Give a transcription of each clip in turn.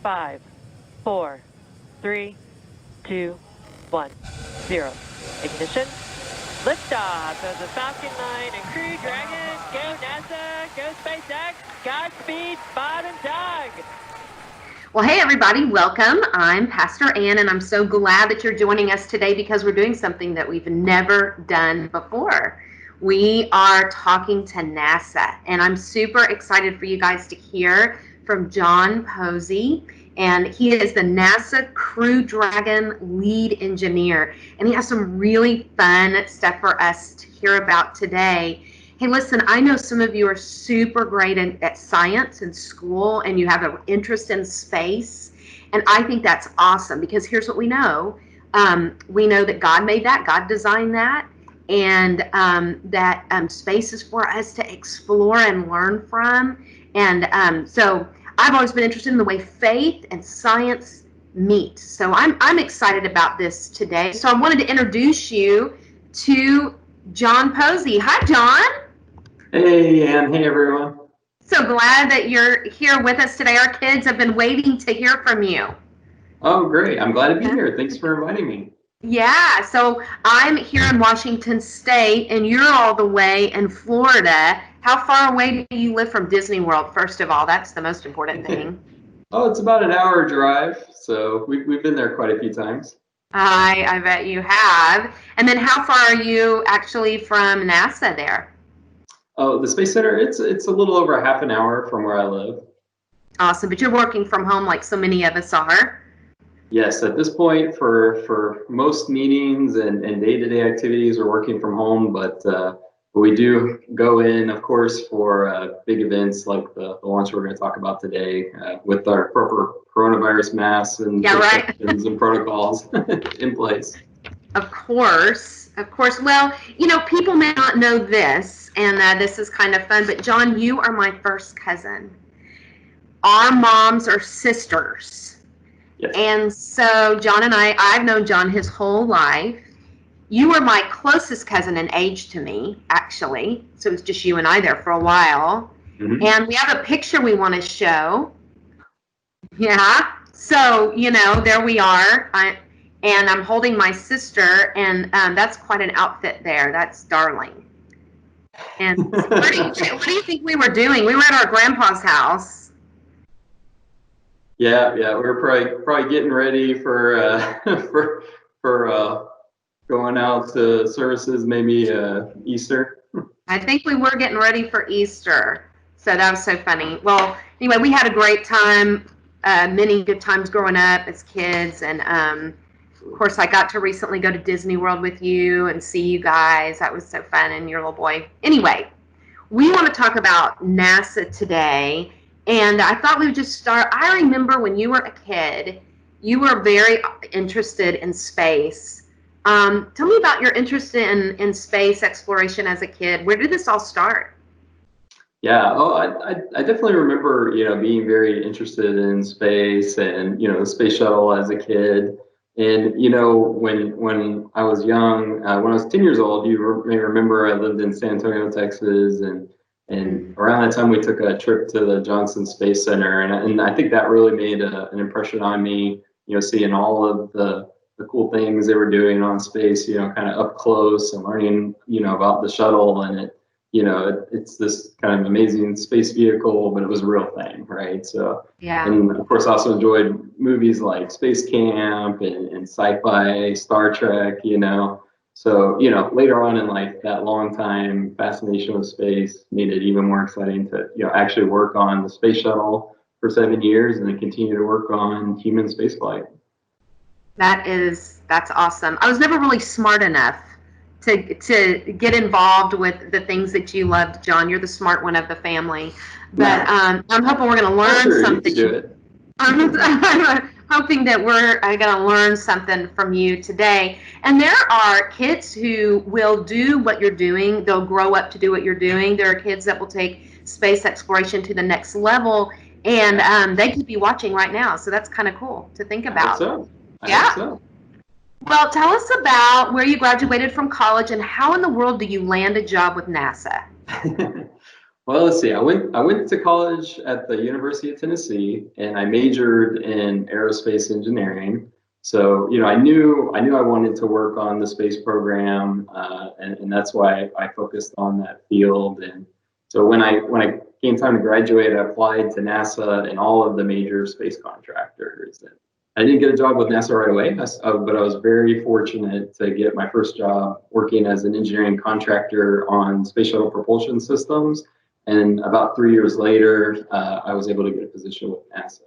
5, 4, 3, 2, 1, 0. Ignition. Liftoff of the Falcon 9 and Crew Dragon. Go NASA, go SpaceX, Godspeed, Spot and Doug. Well, hey everybody, welcome. I'm Pastor Ann, and I'm so glad that you're joining us today because we're doing something that we've never done before. We are talking to NASA, and I'm super excited for you guys to hear from John Posey, and he is the NASA Crew Dragon lead engineer, and he has some really fun stuff for us to hear about today. Hey, listen, I know some of you are super great at science in school, and you have an interest in space, and I think that's awesome because here's what we know. We know that God made that, God designed that, and that space is for us to explore and learn from. And so I've always been interested in the way faith and science meet. So I'm excited about this today. So I wanted to introduce you to John Posey. Hi, John. Hey, Ann. Hey, everyone. So glad that you're here with us today. Our kids have been waiting to hear from you. Oh, great. I'm glad to be here. Thanks for inviting me. Yeah, so I'm here in Washington State, and you're all the way in Florida. How far away do you live from Disney World, first of all? That's the most important thing. Oh, it's about an hour drive, so we've been there quite a few times. I bet you have. And then how far are you actually from NASA there? Oh, the Space Center, it's a little over half an hour from where I live. Awesome, but you're working from home like so many of us are. Yes, at this point, for most meetings and day-to-day activities, we're working from home, but we do go in, of course, for big events like the launch we're going to talk about today with our proper coronavirus masks and protections and protocols in place. Of course. Well, you know, people may not know this, and this is kind of fun, but John, you are my first cousin. Our moms are sisters. Yes. And so John and I've known John his whole life. You were my closest cousin in age to me, actually. So it was just you and I there for a while. Mm-hmm. And we have a picture we want to show. Yeah. So, you know, there we are. And I'm holding my sister, and that's quite an outfit there. That's darling. And what do you think we were doing? We were at our grandpa's house. Yeah, we were probably getting ready for going out to services, maybe Easter. I think we were getting ready for Easter. So that was so funny. Well, anyway, we had a great time, many good times growing up as kids, and of course, I got to recently go to Disney World with you and see you guys. That was so fun, and your little boy. Anyway, we want to talk about NASA today, and I thought we would just start. I remember when you were a kid, you were very interested in space. Tell me about your interest in space exploration as a kid. Where did this all start? Yeah, I definitely remember, being very interested in space and, the space shuttle as a kid. And, when I was young, when I was 10 years old, you may remember I lived in San Antonio, Texas, and around that time we took a trip to the Johnson Space Center. And I think that really made an impression on me, seeing all of the cool things they were doing on space, kind of up close and learning, about the shuttle. And it's this kind of amazing space vehicle, but it was a real thing, right? So, yeah. And of course, I also enjoyed movies like Space Camp and sci-fi, Star Trek, So, later on in life, that long time fascination with space made it even more exciting to, actually work on the space shuttle for 7 years and then continue to work on human spaceflight. That's awesome. I was never really smart enough to get involved with the things that you loved, John. You're the smart one of the family, but I'm hoping we're going to learn something. I'm hoping that we're going to learn something from you today. And there are kids who will do what you're doing. They'll grow up to do what you're doing. There are kids that will take space exploration to the next level, and they could be watching right now. So that's kind of cool to think about. I hope so. Well, tell us about where you graduated from college and how in the world do you land a job with NASA? Well, let's see. I went to college at the University of Tennessee, and I majored in aerospace engineering. So, I knew I wanted to work on the space program, and that's why I focused on that field. And so when I came time to graduate, I applied to NASA and all of the major space contractors. And I didn't get a job with NASA right away, but I was very fortunate to get my first job working as an engineering contractor on space shuttle propulsion systems. And about 3 years later, I was able to get a position with NASA.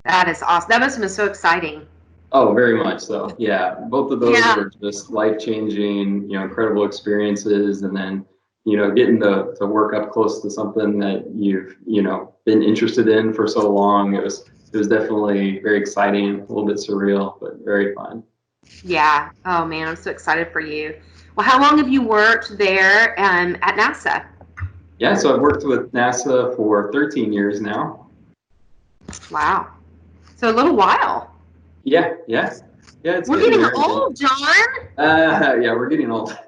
That is awesome. That must have been so exciting. Oh, very much so. Yeah, both of those Yeah. were just life-changing, incredible experiences. And then, getting to work up close to something that you've, been interested in for so long. It was definitely very exciting, a little bit surreal, but very fun. Yeah. Oh man, I'm so excited for you. Well, how long have you worked there at NASA? Yeah, so I've worked with NASA for 13 years now. Wow. So a little while. Yeah, yeah, yeah. It's We're getting getting there. old, John. Yeah, we're getting old.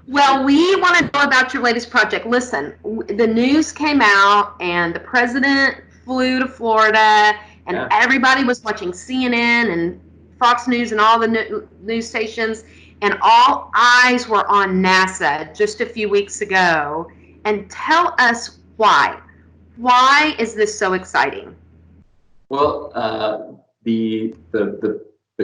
Well, we want to know about your latest project. Listen, the news came out, and the president flew to Florida, and Yeah. everybody was watching CNN and Fox News and all the news stations, and all eyes were on NASA just a few weeks ago. And tell us why. Why is this so exciting? Well, the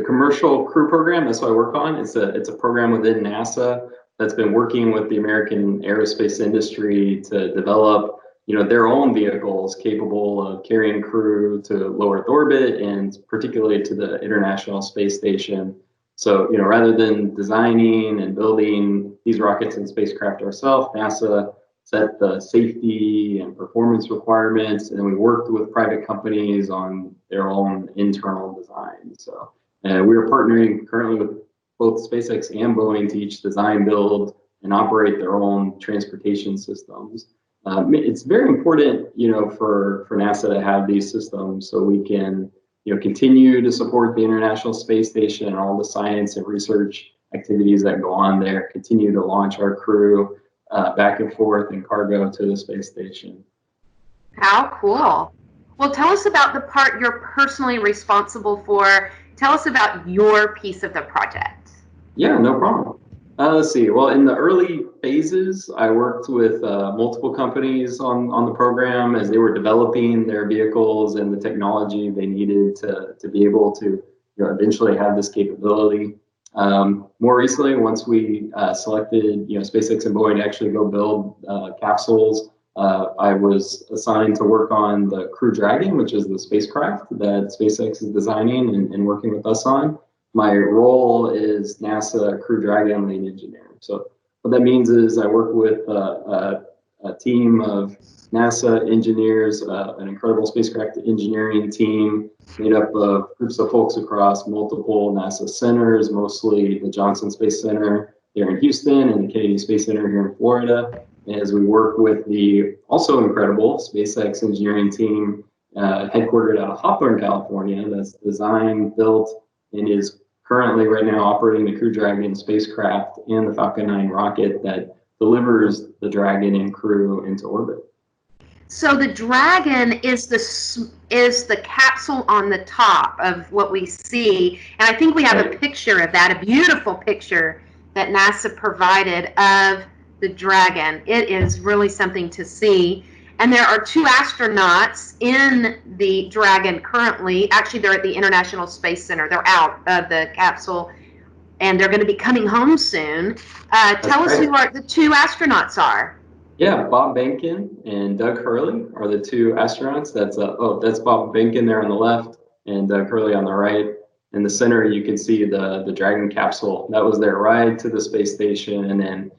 commercial crew program, that's what I work on. It's a program within NASA that's been working with the American aerospace industry to develop, their own vehicles capable of carrying crew to low Earth orbit and particularly to the International Space Station. So, rather than designing and building these rockets and spacecraft ourselves, NASA set the safety and performance requirements, and then we worked with private companies on their own internal design. So we are partnering currently with both SpaceX and Boeing to each design, build, and operate their own transportation systems. It's very important, for NASA to have these systems so we can, continue to support the International Space Station and all the science and research activities that go on there, continue to launch our crew back and forth and cargo to the space station. How cool. Well, tell us about the part you're personally responsible for. Tell us about your piece of the project. Yeah, no problem. Let's see. Well, in the early phases, I worked with multiple companies on the program as they were developing their vehicles and the technology they needed to be able to eventually have this capability. More recently, once we selected SpaceX and Boeing to actually go build capsules, I was assigned to work on the Crew Dragon, which is the spacecraft that SpaceX is designing and working with us on. My role is NASA Crew Dragon lead engineer. So what that means is I work with a team of NASA engineers, an incredible spacecraft engineering team made up of groups of folks across multiple NASA centers, mostly the Johnson Space Center here in Houston and the Kennedy Space Center here in Florida, as we work with the also incredible SpaceX engineering team headquartered out of Hawthorne, California, that's designed, built, and is currently right now operating the Crew Dragon spacecraft and the Falcon 9 rocket that delivers the Dragon and crew into orbit. So the Dragon is the capsule on the top of what we see, and I think we have a picture of that, a beautiful picture that NASA provided of the Dragon. It is really something to see. And there are 2 astronauts in the Dragon currently. Actually, they're at the International Space Center. They're out of the capsule, and they're going to be coming home soon. Tell us who the 2 astronauts are. Yeah, Bob Behnken and Doug Hurley are the 2 astronauts. That's Bob Behnken there on the left, and Doug Hurley on the right. In the center, you can see the Dragon capsule. That was their ride to the space station, and then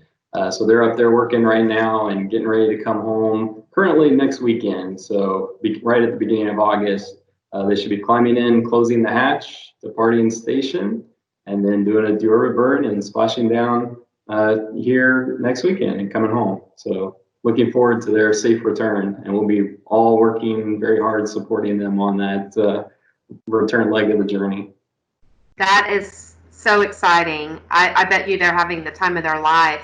so they're up there working right now and getting ready to come home. Currently next weekend, so right at the beginning of August, they should be climbing in, closing the hatch, departing station, and then doing a deorbit burn and splashing down here next weekend and coming home. So looking forward to their safe return, and we'll be all working very hard supporting them on that return leg of the journey. That is so exciting. I bet you they're having the time of their life.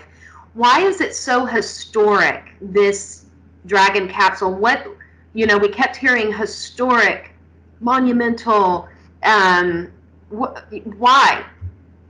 why is it so historic, this Dragon capsule? What, we kept hearing historic, monumental, why?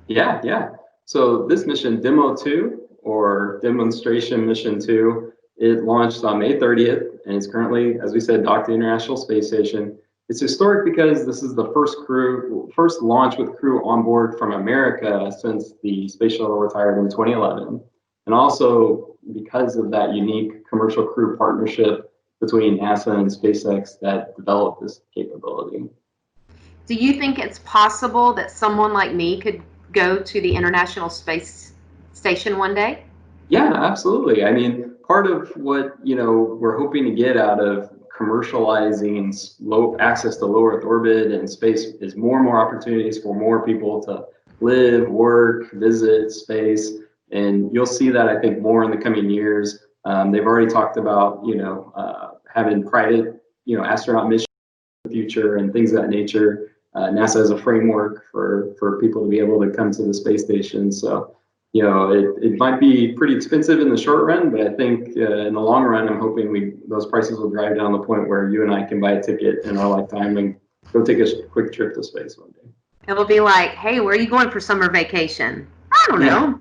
Yeah. So this mission, Demo 2, or Demonstration Mission 2, it launched on May 30th, and it's currently, as we said, docked at the International Space Station. It's historic because this is the first launch with crew on board from America since the space shuttle retired in 2011. And also because of that unique commercial crew partnership between NASA and SpaceX that developed this capability. Do you think it's possible that someone like me could go to the International Space Station one day? Yeah, absolutely. I mean, part of what, we're hoping to get out of commercializing low access to low Earth orbit and space is more and more opportunities for more people to live, work, visit space. And you'll see that, I think, more in the coming years. They've already talked about, having private, astronaut missions in the future and things of that nature. NASA has a framework for people to be able to come to the space station. So, it might be pretty expensive in the short run, but I think in the long run, I'm hoping those prices will drive down the point where you and I can buy a ticket in our lifetime and go take a quick trip to space one day. It'll be like, hey, where are you going for summer vacation? I don't know.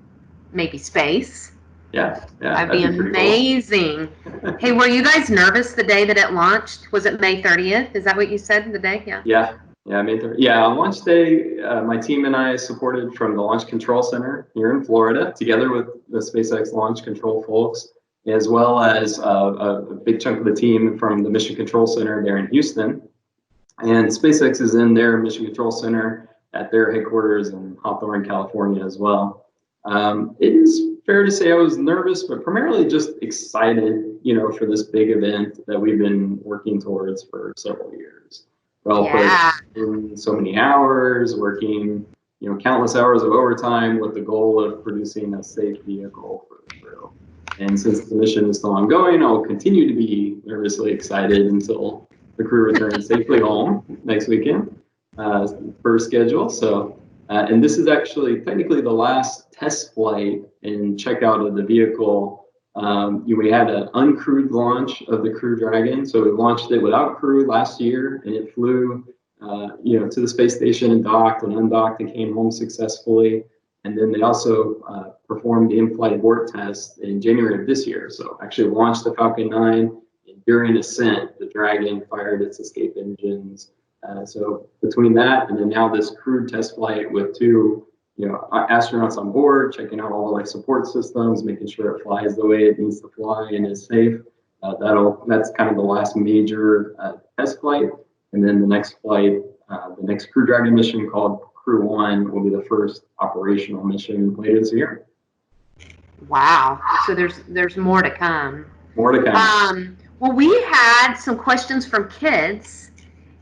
Maybe space. Yeah. That'd be amazing. Cool. Hey, were you guys nervous the day that it launched? Was it May 30th? Is that what you said, the day? Yeah, May 30th. Yeah, on launch day, my team and I supported from the Launch Control Center here in Florida, together with the SpaceX Launch Control folks, as well as a big chunk of the team from the Mission Control Center there in Houston. And SpaceX is in their Mission Control Center at their headquarters in Hawthorne, California as well. It is fair to say I was nervous, but primarily just excited, for this big event that we've been working towards for several years. Well, put in so many hours, working, countless hours of overtime with the goal of producing a safe vehicle for the crew. And since the mission is still ongoing, I'll continue to be nervously excited until the crew returns safely home next weekend, per schedule. So, and this is actually technically the last test flight and checkout of the vehicle. We had an uncrewed launch of the Crew Dragon, so we launched it without crew last year, and it flew, to the space station and docked and undocked and came home successfully. And then they also performed the in-flight abort test in January of this year. So actually launched the Falcon 9, and during ascent, the Dragon fired its escape engines. So between that and then now this crewed test flight with two astronauts on board, checking out all the life support systems, making sure it flies the way it needs to fly and is safe. That's kind of the last major test flight. And then the next flight, the next Crew Dragon mission called Crew 1 will be the first operational mission later this year. Wow. So there's more to come. More to come. Well, we had some questions from kids,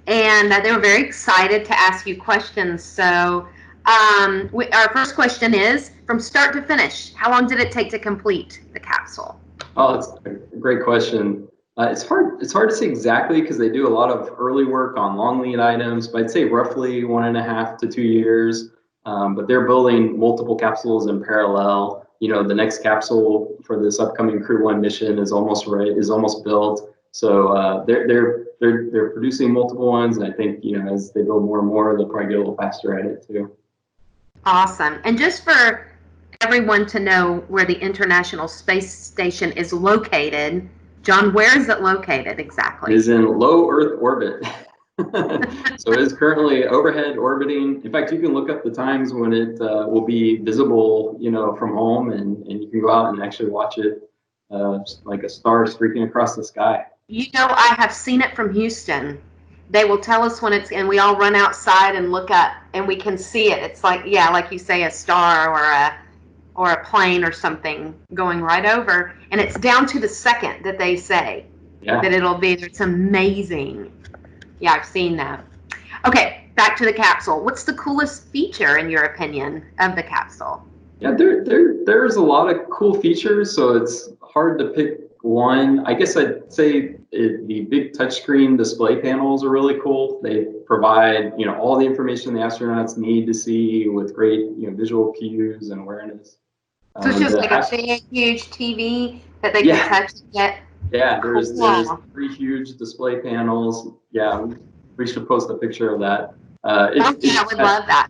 and they were very excited to ask you questions. So our first question is, from start to finish, how long did it take to complete the capsule? Oh, that's a great question. It's hard to say exactly because they do a lot of early work on long lead items, but I'd say roughly 1.5 to 2 years. But they're building multiple capsules in parallel. The next capsule for this upcoming Crew 1 mission is almost built. So they're producing multiple ones, and I think as they build more and more, they'll probably get a little faster at it too. Awesome. And just for everyone to know where the International Space Station is located, John, where is it located exactly? It is in low Earth orbit. So it is currently overhead orbiting. In fact, you can look up the times when it will be visible, from home, and you can go out and actually watch it like a star streaking across the sky. I have seen it from Houston. They will tell us when and we all run outside and look up, and we can see it. It's like, like you say, a star or a plane or something going right over, and it's down to the second that they say that it'll be. It's amazing. Yeah, I've seen that. Okay, back to the capsule. What's the coolest feature, in your opinion, of the capsule? Yeah, there's a lot of cool features, so it's hard to pick one. I guess I'd say the big touchscreen display panels are really cool. They provide, all the information the astronauts need to see with great, visual cues and awareness. So it's just The like a big, huge TV that they can Yeah, touch and get. yeah. There's Cool. 3 huge display panels. Yeah, we should post a picture of that. Oh, yeah, I would love that.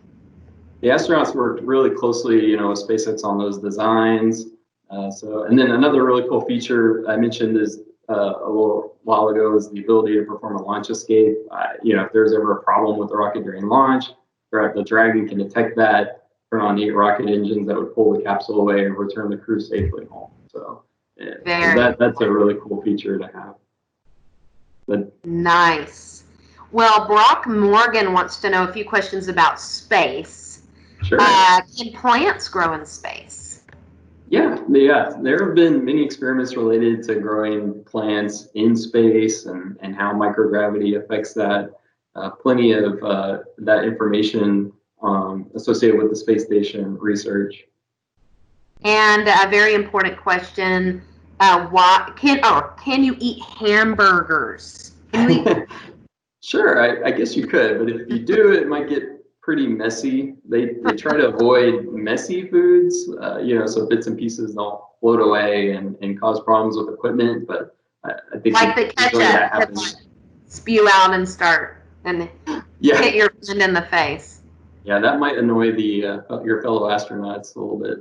The astronauts worked really closely, with SpaceX on those designs. And then another really cool feature I mentioned is a little while ago is the ability to perform a launch escape. If there's ever a problem with the rocket during launch, the Dragon can detect that, turn on the 8 rocket engines that would pull the capsule away and return the crew safely home. So, that's a really cool feature to have. But, Nice. Well, Brock Morgan wants to know a few questions about space. sure. Can plants grow in space? Yeah. There have been many experiments related to growing plants in space and how microgravity affects that. Plenty of that information associated with the space station research. And a very important question: can you eat hamburgers? Can you eat? Sure, I guess you could, but if you do, it might get pretty messy. They try to avoid messy foods, so bits and pieces don't float away and cause problems with equipment. But I think Like the usually that ketchup could happens. spew out and start and hit your friend in the face. Yeah, that might annoy your fellow astronauts a little bit.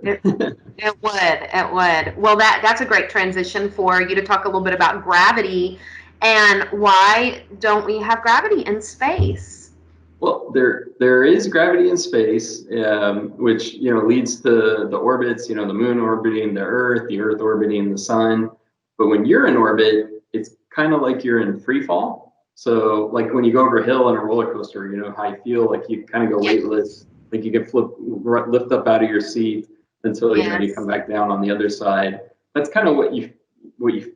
It would. Well, that's a great transition for you to talk a little bit about gravity and why don't we have gravity in space? Well, there is gravity in space, which leads to the orbits. The moon orbiting the Earth orbiting the sun. But when you're in orbit, it's kind of like you're in free fall. So, like when you go over a hill on a roller coaster, how you feel like you kind of go weightless, like you can lift up out of your seat until you come back down on the other side. That's kind of what you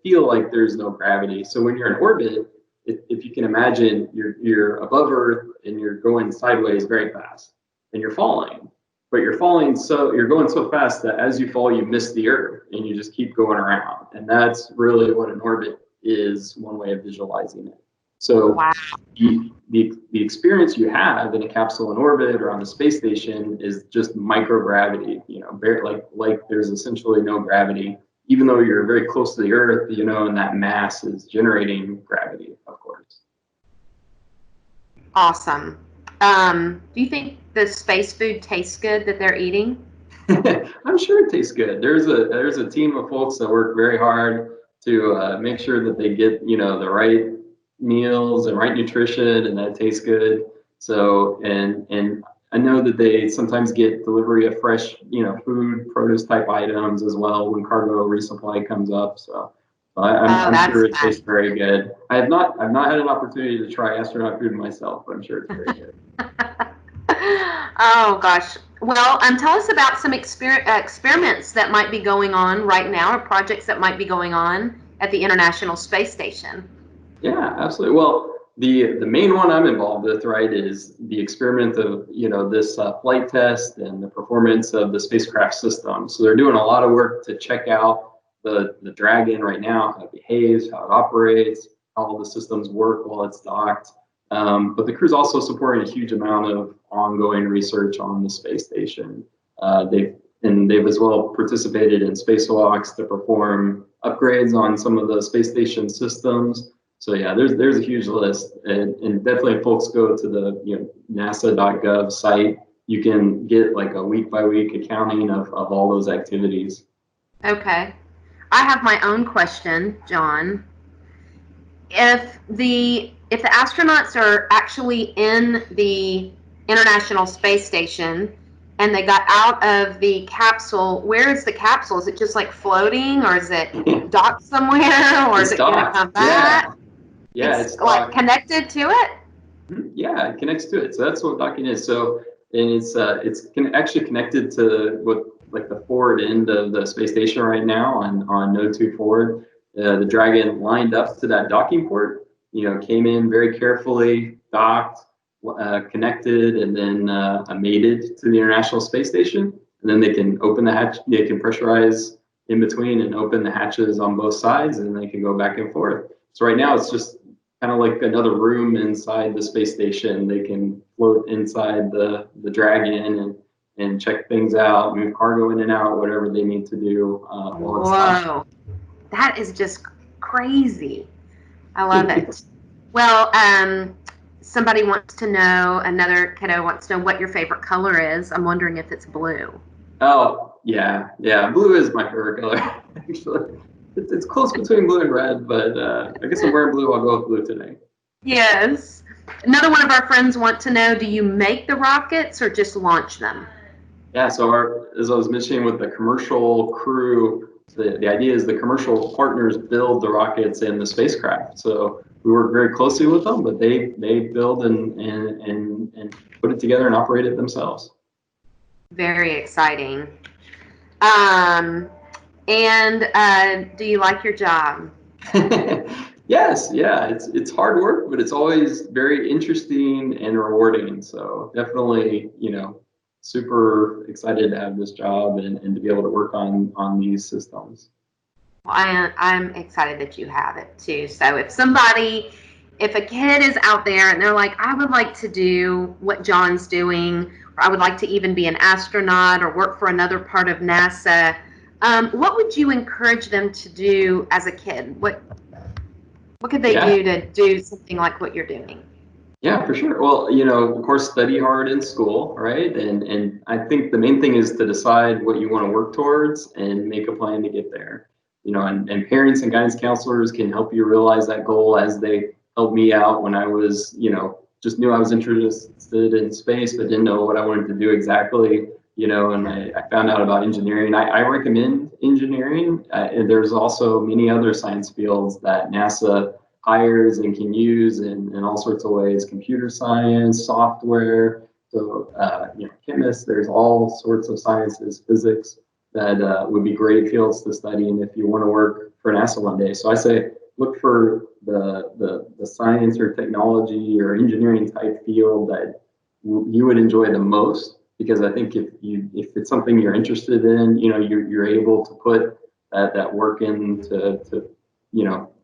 feel like. There's no gravity. So when you're in orbit, if you can imagine, you're above Earth and you're going sideways very fast, and you're falling, but you're going so fast that as you fall, you miss the Earth, and you just keep going around. And that's really what an orbit is. One way of visualizing it. So wow. the experience you have in a capsule in orbit or on the space station is just microgravity. Like there's essentially no gravity, even though you're very close to the Earth, and that mass is generating gravity, of course. Awesome. Do you think the space food tastes good that they're eating? I'm sure it tastes good. There's a team of folks that work very hard to make sure that they get the right meals and right nutrition, and that tastes good. So and I know that they sometimes get delivery of fresh, food, produce type items as well when cargo resupply comes up. So I'm sure it tastes very good. I've not had an opportunity to try astronaut food myself, but I'm sure it's very good. Oh gosh. Well, tell us about some experiments that might be going on right now, or projects that might be going on at the International Space Station. Yeah, absolutely. Well, the main one I'm involved with, right, is the experiment of this flight test and the performance of the spacecraft system. So they're doing a lot of work to check out the Dragon right now, how it behaves, how it operates, how all the systems work while it's docked. But the crew's also supporting a huge amount of ongoing research on the space station. They've as well participated in spacewalks to perform upgrades on some of the space station systems. So yeah, there's a huge list, and definitely if folks go to the NASA.gov site, you can get like a week by week accounting of all those activities. Okay, I have my own question, John. If the astronauts are actually in the International Space Station and they got out of the capsule, where is the capsule? Is it just like floating, or is it docked somewhere, or is it going to come back? Yeah, it's like connected to it. Yeah, it connects to it. So that's what docking is. So, and it's actually connected to what like the forward end of the space station right now on Node 2 forward. The Dragon lined up to that docking port. Came in very carefully, docked, connected, and then mated to the International Space Station. And then they can open the hatch. They can pressurize in between and open the hatches on both sides, and they can go back and forth. So right now it's just kind of like another room inside the space station. They can float inside the Dragon and check things out, move cargo in and out, whatever they need to do. Whoa, that is just crazy. I love it. Well, somebody wants to know, another kiddo wants to know what your favorite color is. I'm wondering if it's blue. Oh, yeah. Blue is my favorite color, actually. It's close between blue and red, but I guess I'm wearing blue. I'll go with blue today. Yes. Another one of our friends want to know, do you make the rockets or just launch them? Yeah, so as I was mentioning with the commercial crew, the idea is the commercial partners build the rockets and the spacecraft. So we work very closely with them, but they build and put it together and operate it themselves. Very exciting. And do you like your job? Yes, yeah, it's hard work, but it's always very interesting and rewarding. So definitely, super excited to have this job and to be able to work on these systems. Well, I'm excited that you have it too. So if a kid is out there and they're like, I would like to do what John's doing, or I would like to even be an astronaut or work for another part of NASA, what would you encourage them to do as a kid? What could they do to do something like what you're doing? Yeah, for sure. Well, of course, study hard in school, right? And I think the main thing is to decide what you want to work towards and make a plan to get there. And parents and guidance counselors can help you realize that goal, as they helped me out when I was, just knew I was interested in space, but didn't know what I wanted to do exactly. And I found out about engineering. I recommend engineering. And there's also many other science fields that NASA hires and can use in all sorts of ways: computer science, software, so chemists. There's all sorts of sciences, physics, that would be great fields to study, and if you want to work for NASA one day. So I say look for the science or technology or engineering type field that you would enjoy the most, because I think if it's something you're interested in, you're able to put that work in to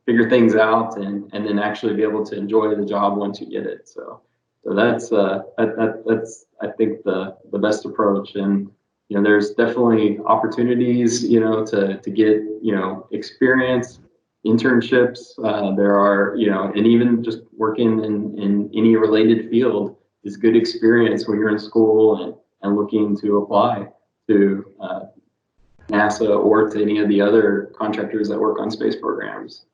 figure things out and then actually be able to enjoy the job once you get it. So that's I think the best approach. And there's definitely opportunities to get experience, internships. There are and even just working in any related field is good experience when you're in school and looking to apply to NASA or to any of the other contractors that work on space programs.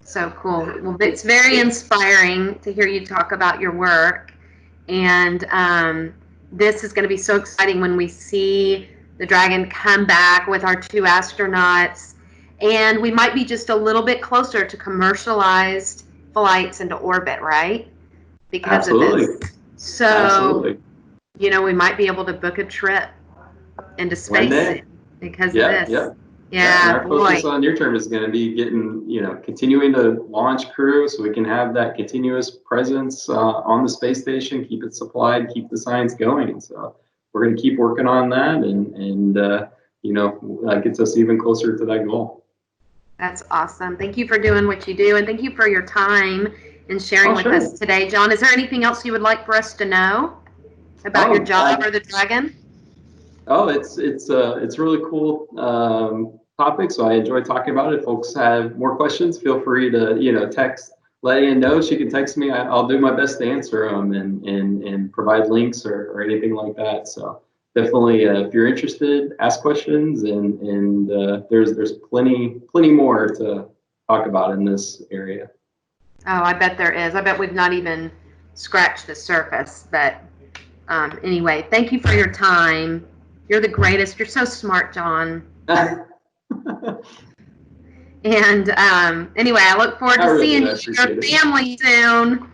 So cool. Well, it's very inspiring to hear you talk about your work. And this is going to be so exciting when we see the Dragon come back with our 2 astronauts. And we might be just a little bit closer to commercialized flights into orbit, right? Because Absolutely. of this. So, Absolutely. We might be able to book a trip into space because of this. Yeah, and our focus on your term is going to be getting, continuing to launch crew so we can have that continuous presence on the space station, keep it supplied, keep the science going. So we're going to keep working on that, and gets us even closer to that goal. That's awesome. Thank you for doing what you do, and thank you for your time and sharing with us today. John, is there anything else you would like for us to know about your job or the Dragon? Oh, it's a really cool topic, so I enjoy talking about it. If folks have more questions, feel free to text Letty know. She can text me. I'll do my best to answer them and provide links or anything like that. So definitely, if you're interested, ask questions, and there's plenty more to talk about in this area. Oh, I bet there is. I bet we've not even scratched the surface. But anyway, thank you for your time. You're the greatest. You're so smart, John. And anyway, I look forward to seeing your family soon.